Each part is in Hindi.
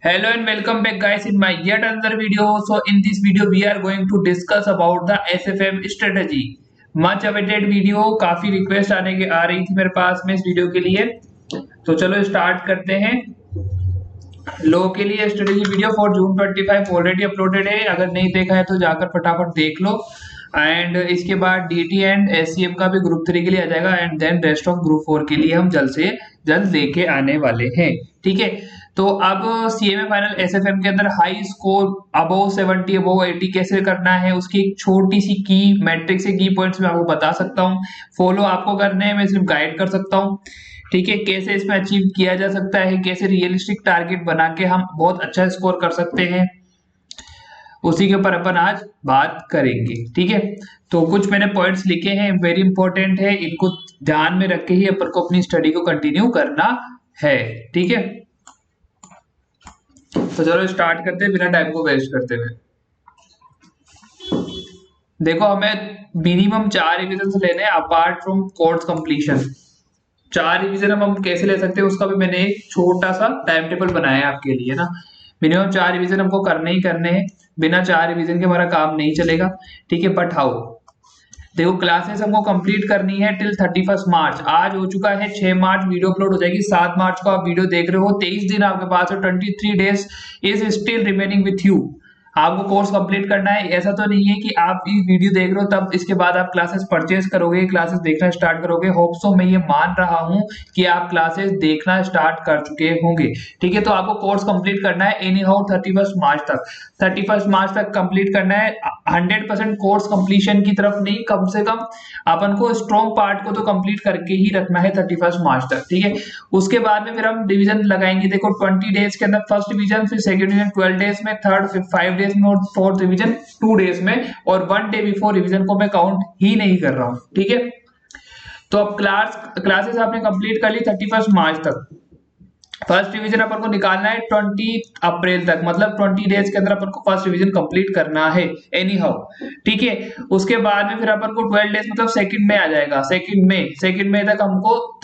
Hello and welcome back guys in my yet another video. So in this video we are going to discuss about the SFM strategy. Much awaited video, काफी रिक्वेस्ट आ रही थी मेरे पास में इस वीडियो के लिए। तो चलो स्टार्ट करते हैं। लोगों के लिए strategy video for June 25 already uploaded है, अगर नहीं देखा है तो जाकर फटाफट देख लो। एंड इसके बाद डीटी एंड एससीएम का भी ग्रुप 3 के लिए आ जाएगा and then rest of group 4 के लिए हम जल्द से जल्द लेके आने वाले हैं। ठीक है, तो अब सीएमए फाइनल एसएफएम के अंदर हाई स्कोर अबव 70 अबव 80 कैसे करना है, उसकी एक छोटी सी की मैट्रिक्स से की पॉइंट्स मैं आपको बता सकता हूँ। फॉलो आपको करने हैं, मैं सिर्फ गाइड कर सकता हूँ। ठीक है, कैसे इसमें अचीव किया जा सकता है, कैसे रियलिस्टिक टारगेट बना के हम बहुत अच्छा स्कोर कर सकते हैं, उसी के ऊपर अपन आज बात करेंगे। ठीक है, तो कुछ मैंने पॉइंट्स लिखे हैं, वेरी इंपॉर्टेंट है, इनको ध्यान में रख के ही अपन को अपनी स्टडी को कंटिन्यू करना है। ठीक है, तो चलो स्टार्ट करते हैं बिना टाइम को वेस्ट करते हुए। देखो, हमें मिनिमम 4 रिविजन लेने हैं apart from course completion. 4 revision हम कैसे ले सकते हैं, उसका भी मैंने एक छोटा सा टाइम टेबल बनाया है आपके लिए ना। मिनिमम 4 रिविजन हमको करने ही करने हैं, बिना 4 रिविजन के हमारा काम नहीं चलेगा। ठीक है, बट हाउ, देखो क्लासेस हमको कंप्लीट करनी है टिल 31 मार्च। आज हो चुका है 6 मार्च, वीडियो अपलोड हो जाएगी 7 मार्च को। आप वीडियो देख रहे हो, 23 दिन आपके पास है, 23 days is still remaining with you. आपको कोर्स कंप्लीट करना है। ऐसा तो नहीं है कि आप ये वीडियो देख रहे हो तब इसके बाद आप क्लासेस परचेज करोगे, क्लासेस देखना स्टार्ट करोगे। होप सो मैं ये मान रहा हूं कि आप क्लासेस देखना स्टार्ट कर चुके होंगे। ठीक है, तो आपको कोर्स कंप्लीट करना है एनी हाउ 31 मार्च तक। 31 मार्च तक कंप्लीट करना है। 100% कोर्स कंप्लीशन की तरफ नहीं, कम से कम अपन को स्ट्रॉन्ग पार्ट को तो कंप्लीट करके ही रखना है 31 मार्च तक। ठीक है, उसके बाद में फिर हम डिवीजन लगाएंगे। देखो 20 डेज के अंदर फर्स्ट डिवीजन, फिर सेकंड डिवीजन 12 डेज में, थर्ड 5 डेज में और फोर्थ डिवीजन 2 डेज में, और 1 डे बिफोर रिवीजन को मैं काउंट ही नहीं कर रहा हूं। ठीक है, तो अब क्लासेस आपने कंप्लीट कर ली 31 मार्च तक। फर्स्ट डिवीजन अपन को निकालना है 20 अप्रैल तक, मतलब 20 डेज के अंदर अपन को फर्स्ट डिवीजन कंप्लीट करना है एनी हाउ। ठीक है, उसके बाद में फिर अपन को 12 डेज मतलब सेकंड में आ जाएगा। सेकंड में तक हमको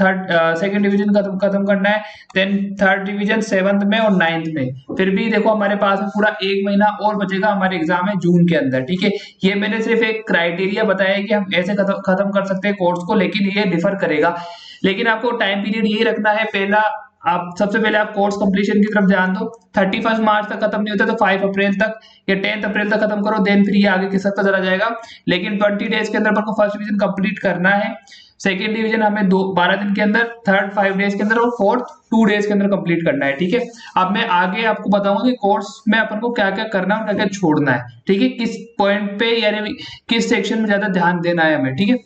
सेकंड डिवीजन खत्म करना है। देन थर्ड डिवीजन 7th में और 9th में। फिर भी देखो हमारे पास में पूरा 1 महीना और बचेगा, हमारे एग्जाम है जून के अंदर। ठीक है, ये मैंने सिर्फ एक क्राइटेरिया बताया कि हम ऐसे खत्म कर सकते हैं कोर्स को, लेकिन ये डिफर करेगा। लेकिन आपको टाइम पीरियड यही रखना है। पहला, आप सबसे पहले आप कोर्स कंप्लीशन की तरफ ध्यान दो। 31 मार्च तक खत्म नहीं होता तो 5 अप्रैल तक या 10 अप्रैल तक खत्म करो, देन फिर ये आगे किस तक चला जाएगा। लेकिन 20 डेज के अंदर अपन को फर्स्ट डिवीजन कंप्लीट करना है। सेकंड डिवीजन हमें 12 दिन के अंदर, थर्ड 5 डेज के अंदर और फोर्थ 2 डेज के अंदर कंप्लीट करना है। ठीक है, अब मैं आगे आपको बताऊंगा कि कोर्स में अपन को क्या क्या करना है और क्या क्या छोड़ना है। ठीक है, किस पॉइंट पे यानी किस सेक्शन में ज्यादा ध्यान देना है हमें। ठीक है,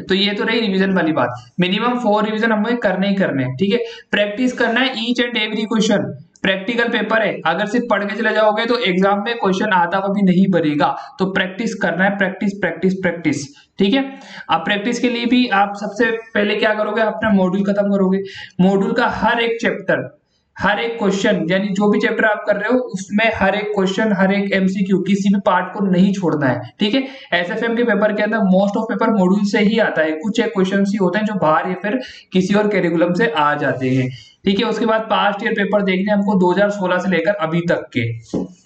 तो ये तो रही रिवीजन वाली बात। मिनिमम 4 रिवीजन हमें करने ही करने हैं। ठीक है, प्रैक्टिस करना है each and every question. Practical paper है, अगर सिर्फ पढ़ के चले जाओगे तो एग्जाम में क्वेश्चन आता हुआ भी नहीं बनेगा। तो प्रैक्टिस करना है, प्रैक्टिस प्रैक्टिस प्रैक्टिस। ठीक है, अब प्रैक्टिस के लिए भी आप सबसे पहले क्या करोगे, अपना मॉड्यूल खत्म करोगे। मॉड्यूल का हर एक चैप्टर, हर एक क्वेश्चन, यानी जो भी चैप्टर आप कर रहे हो उसमें हर एक क्वेश्चन, हर एक एमसीक्यू, किसी भी पार्ट को नहीं छोड़ना है। ठीक है, एसएफएम के पेपर के अंदर मोस्ट ऑफ पेपर मॉड्यूल से ही आता है, कुछ एक क्वेश्चन ही होते हैं जो बाहर या फिर किसी और कैरिकुलम से आ जाते हैं। ठीक है, उसके बाद पास्ट ईयर पेपर देखने हमको 2016 से लेकर अभी तक के।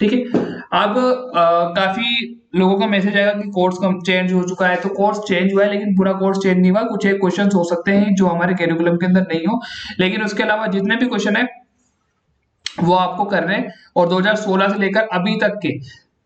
ठीक है, अब काफी लोगों का मैसेज आएगा कि कोर्स चेंज हो चुका है। तो कोर्स चेंज हुआ है, लेकिन पूरा कोर्स चेंज नहीं हुआ। कुछ एक क्वेश्चन हो सकते हैं जो हमारे कैरिकुलम के अंदर नहीं हो, लेकिन उसके अलावा जितने भी क्वेश्चन है वो आपको करने हैं। और 2016 से लेकर अभी तक के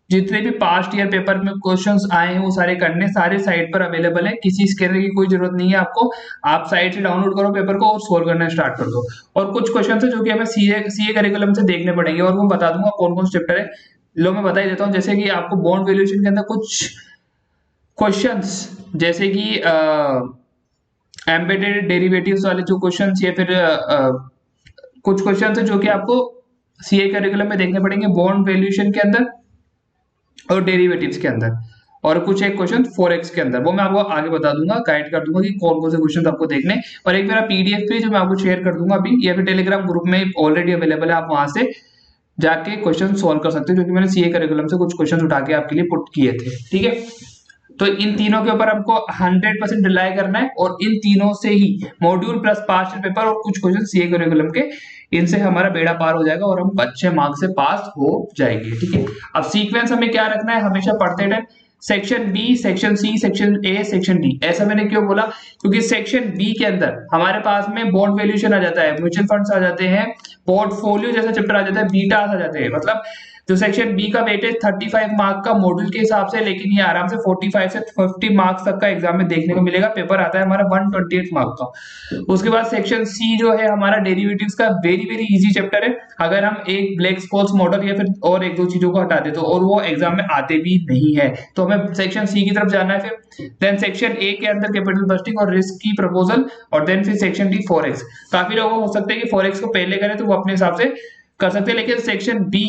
जितने भी पास्ट ईयर पेपर में क्वेश्चंस आए हैं वो सारे करने, सारे साइट पर अवेलेबल है। किसी स्कैनर की कोई जरूरत नहीं है आपको, आप साइट से डाउनलोड करो पेपर को और सोल्व करना स्टार्ट कर दो। और कुछ क्वेश्चन है जो कि हमें सीए करिकुलम से देखने पड़ेंगे, और वो बता दूंगा कौन कौन से चैप्टर है। लो मैं बता ही देता हूँ, जैसे कि आपको बॉन्ड वैल्यूएशन के अंदर कुछ क्वेश्चंस, जैसे कि एम्बेडेड डेरिवेटिव्स वाले जो क्वेश्चंस, या फिर कुछ क्वेश्चन है जो कि आपको सीए करिकुलम में देखने पड़ेंगे, बॉन्ड वैल्यूएशन के अंदर और डेरिवेटिव्स के अंदर, और कुछ एक क्वेश्चन फॉरेक्स के अंदर। वो मैं आपको आगे बता दूंगा, गाइड कर दूंगा कि कौन कौन से क्वेश्चन आपको देखने। और एक मेरा पीडीएफ भी जो मैं आपको शेयर कर दूंगा अभी, या फिर टेलीग्राम ग्रुप में ऑलरेडी अवेलेबल है, आप वहां से जाके क्वेश्चन सोल्व कर सकते हो, क्योंकि मैंने सीए करिकुलम से कुछ क्वेश्चन उठा के आपके लिए पुट किए थे। ठीक है, तो इन तीनों के ऊपर हमको 100% रिलाई करना है, और इन तीनों से ही मॉड्यूल प्लस पास्ट पेपर और कुछ क्वेश्चन सीए करिकुलम के इनसे हमारा बेड़ा पार हो जाएगा और हम अच्छे मार्क्स से पास हो जाएंगे। ठीक है, अब सीक्वेंस हमें क्या रखना है, हमेशा पढ़ते time section B, section C, section A, section D. ऐसा मैंने क्यों बोला, क्योंकि सेक्शन बी के अंदर हमारे पास में बॉन्ड वैल्यूएशन आ जाता है, म्यूचुअल फंड्स आ जाते हैं, पोर्टफोलियो जैसा चैप्टर आ जाता है, बीटा आ जाते हैं। मतलब जो सेक्शन बी का वेटेज 35 मार्क का मॉड्यूल के हिसाब से, लेकिन ये आराम से 45 से 50 मार्क्स तक का एग्जाम में देखने को मिलेगा। पेपर आता है हमारा 128 मार्क का। उसके बाद सेक्शन सी जो है हमारा डेरिवेटिव्स का वेरी वेरी इजी चैप्टर है। अगर हम एक ब्लैक स्कॉल्स मॉडल या फिर और एक दो चीजों को हटा दे तो, और वो एग्जाम में आते भी नहीं है, तो हमें सेक्शन सी की तरफ जाना है। फिर देन सेक्शन ए के अंदर कैपिटल बस्टिंग और रिस्क की प्रपोजल, और देन फिर सेक्शन डी फॉरेक्स। काफी लोगों को हो सकता है कि फॉरेक्स को पहले करें तो वो अपने हिसाब से कर सकते हैं, लेकिन सेक्शन बी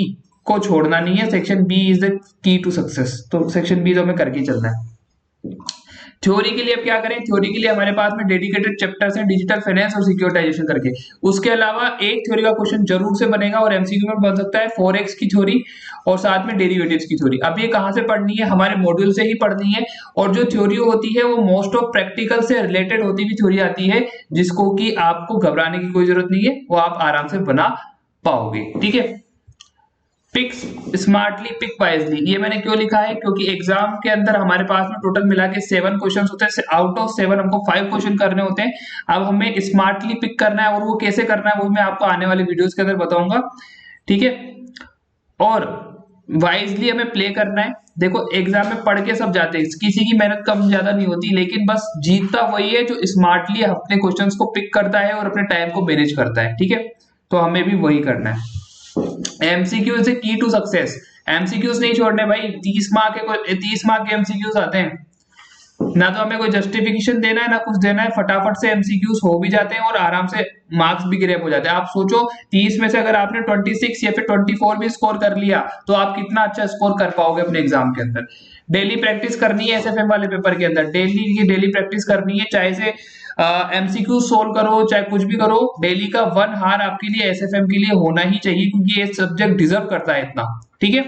को छोड़ना नहीं है। Section B is the key to success, तो सेक्शन बी तो हमें करके चलना है। थ्योरी के लिए अब क्या करें, थ्योरी के लिए हमारे पास में डेडिकेटेड चैप्टर्स हैं, डिजिटल फाइनेंस और सिक्योरिटाइजेशन करके। उसके अलावा एक थ्योरी का क्वेश्चन जरूर से बनेगा और एमसीक्यू में बन सकता है, फॉरेक्स की थ्योरी और साथ में डेरिवेटिव्स की थ्योरी। अब ये कहां से पढ़नी है, हमारे मॉड्यूल से ही पढ़नी है। और जो थ्योरी होती है वो मोस्ट ऑफ प्रैक्टिकल से रिलेटेड होती हुई थ्योरी आती है, जिसको कि आपको घबराने की कोई जरूरत नहीं है, वो आप आराम से बना पाओगे। ठीक है, पिक स्मार्टली, पिक वाइजली, ये मैंने क्यों लिखा है, क्योंकि एग्जाम के अंदर हमारे पास में टोटल मिला के 7 क्वेश्चन होते हैं। आउट ऑफ 7 हमको 5 क्वेश्चन करने होते हैं। अब हमें स्मार्टली पिक करना है, और वो कैसे करना है वो मैं आपको आने वाले वीडियोस के अंदर बताऊंगा। ठीक है, और वाइजली हमें प्ले करना है। देखो एग्जाम में पढ़ के सब जाते हैं, किसी की मेहनत कम ज्यादा नहीं होती, लेकिन बस जीतता वही है जो स्मार्टली अपने क्वेश्चंस को पिक करता है और अपने टाइम को मैनेज करता है। ठीक है, तो हमें भी वही करना है। एमसीक्यू इज की टू सक्सेस, एमसीक्यूज नहीं छोड़ने भाई। 30 मार्क के 30 मार्क के एमसीक्यूज आते हैं, ना तो हमें कोई जस्टिफिकेशन देना है ना कुछ देना है, फटाफट से एमसीक्यूज हो भी जाते हैं और आराम से मार्क्स भी ग्रैब हो जाते हैं। आप सोचो 30 में से अगर आपने 26 या फिर 24 भी स्कोर कर लिया तो आप कितना अच्छा स्कोर कर पाओगे अपने एग्जाम के अंदर। डेली प्रैक्टिस करनी है एसएफएम वाले पेपर के अंदर, डेली प्रैक्टिस करनी है, चाहे से एमसीक्यू सोल्व करो चाहे कुछ भी करो, डेली का 1 हार आपके लिए एसएफएम के लिए होना ही चाहिए, क्योंकि ये सब्जेक्ट डिजर्व करता है इतना। ठीक है,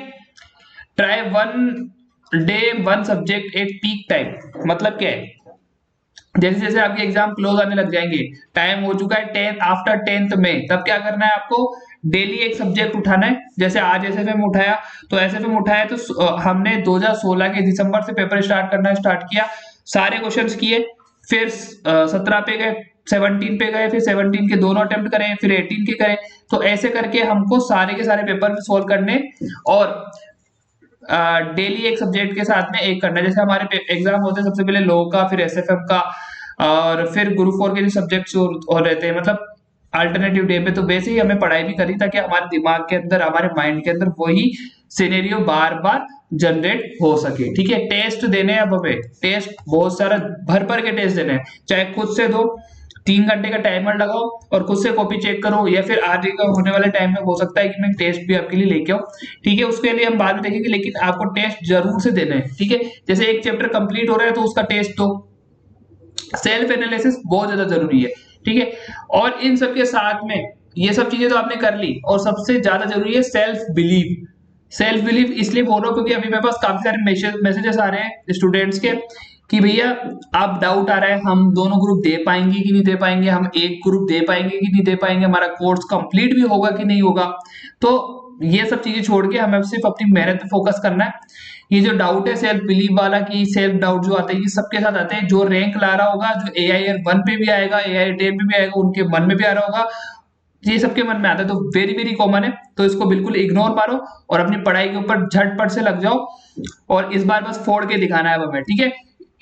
try 1 day 1 subject at peak time. मतलब क्या है, जैसे जैसे आपके एग्जाम क्लोज आने लग जाएंगे, टाइम हो चुका है 10 आफ्टर 10th में, तब क्या करना है आपको, डेली एक सब्जेक्ट उठाना है। जैसे आज एसएफएम उठाया, तो एसएफएम उठाया तो हमने 2016 के दिसंबर से पेपर स्टार्ट करना स्टार्ट किया, सारे क्वेश्चंस किए, फिर 17 पे गए, 17 पे गए, फिर 17 के दोनों अटेम्प्ट करें, फिर 18 के करें। तो ऐसे करके हमको सारे के सारे पेपर सोल्व करने और डेली एक सब्जेक्ट के साथ में एक करना है। जैसे हमारे एग्जाम होते हैं सबसे पहले लॉ का, फिर एसएफएम का, और फिर ग्रुप 4 के जो सब्जेक्ट्स हो रहते हैं, मतलब अल्टरनेटिव डे पे, तो वैसे ही हमें पढ़ाई भी करी ताकि हमारे दिमाग के अंदर, हमारे माइंड के अंदर वही सिनेरियो बार बार जनरेट हो सके। ठीक है, टेस्ट देने हैं, अब हमें टेस्ट बहुत सारा भर भर के टेस्ट देने हैं, चाहे खुद से दो, 3 घंटे का टाइमर लगाओ और खुद से कॉपी चेक करो, या फिर आज का होने वाले टाइम में हो सकता है कि मैं टेस्ट भी आपके लिए लेके आऊं। ठीक है, उसके लिए हम बाद में देखेंगे, लेकिन आपको टेस्ट जरूर से देना है। ठीक है, जैसे एक चैप्टर कंप्लीट हो रहा है तो उसका टेस्ट दो, सेल्फ एनालिसिस बहुत ज्यादा जरूरी है। ठीक है, और इन सब के साथ में ये सब चीजें तो आपने कर ली, और सबसे ज्यादा जरूरी है सेल्फ बिलीव। सेल्फ बिलीव इसलिए बोल रहा हूं क्योंकि अभी मेरे पास काफी सारे मैसेजेस आ रहे हैं स्टूडेंट्स के कि भैया आप डाउट आ रहा है, हम दोनों ग्रुप दे पाएंगे कि नहीं दे पाएंगे, हम एक ग्रुप दे पाएंगे कि नहीं दे पाएंगे, हमारा कोर्स कंप्लीट भी होगा कि नहीं होगा। तो ये सब चीजें छोड़ के हमें सिर्फ अपनी मेहनत पे फोकस करना है। ये जो डाउट है सेल्फ बिलीव वाला, कि सेल्फ डाउट जो आते हैं ये सबके साथ आते हैं। जो रैंक ला रहा होगा, जो AIR 1 पे भी आएगा, AIR 10 पे भी आएगा, उनके मन में भी आ रहा होगा, ये सबके मन में आता है, तो वेरी वेरी कॉमन है। तो इसको बिल्कुल इग्नोर मारो और अपनी पढ़ाई के ऊपर झटपट से लग जाओ, और इस बार बस फोड़ के दिखाना है हमें। ठीक है,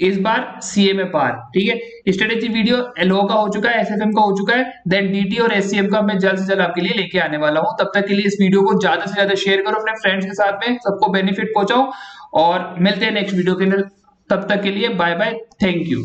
इस बार सीए में पार। ठीक है, स्ट्रेटेजी वीडियो एलओ का हो चुका है, एसएफएम का हो चुका है, देन डीटी और एससीएम का मैं जल्द से जल्द आपके लिए लेके आने वाला हूं। तब तक के लिए इस वीडियो को ज्यादा से ज्यादा शेयर करो अपने फ्रेंड्स के साथ में, सबको बेनिफिट पहुंचाओ, और मिलते हैं नेक्स्ट वीडियो के लिए। तब तक के लिए बाय बाय, थैंक यू।